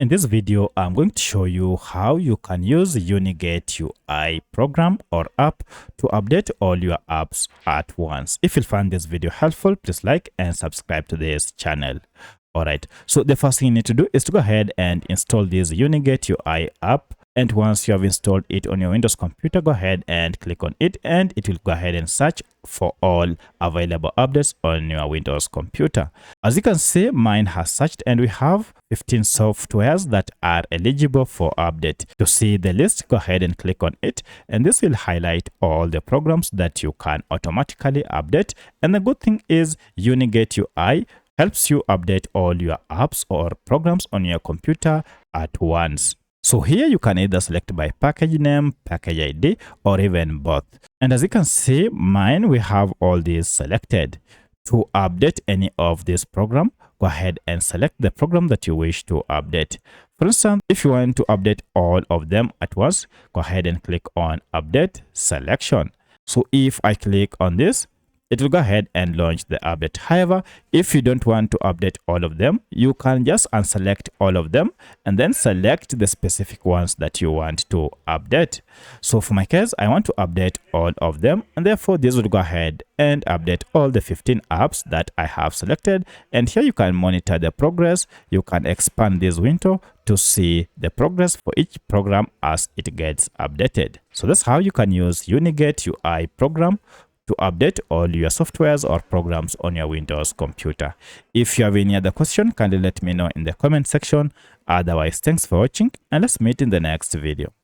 In this video, I'm going to show you how you can use UniGetUI program or app to update all your apps at once. If you find this video helpful, please like and subscribe to this channel. Alright, so the first thing you need to do is to go ahead and install this UniGetUI app. And once you have installed it on your Windows computer, go ahead and click on it and it will go ahead and search for all available updates on your Windows computer. As you can see, mine has searched and we have 15 softwares that are eligible for update. To see the list, go ahead and click on it and this will highlight all the programs that you can automatically update. And the good thing is UniGetUI helps you update all your apps or programs on your computer at once. So here you can either select by package name, package ID, or even both. And as you can see, mine, we have all these selected. To update any of this program, go ahead and select the program that you wish to update. For instance, if you want to update all of them at once, go ahead and click on Update Selection. So if I click on this, it will go ahead and launch the update. However, if you don't want to update all of them, you can just unselect all of them and then select the specific ones that you want to update. So for my case, I want to update all of them, and therefore this will go ahead and update all the 15 apps that I have selected. And here you can monitor the progress. You can expand this window to see the progress for each program as it gets updated. So that's how you can use UniGetUI program to update all your softwares or programs on your Windows computer. If you have any other question, kindly let me know in the comment section. Otherwise, thanks for watching and let's meet in the next video.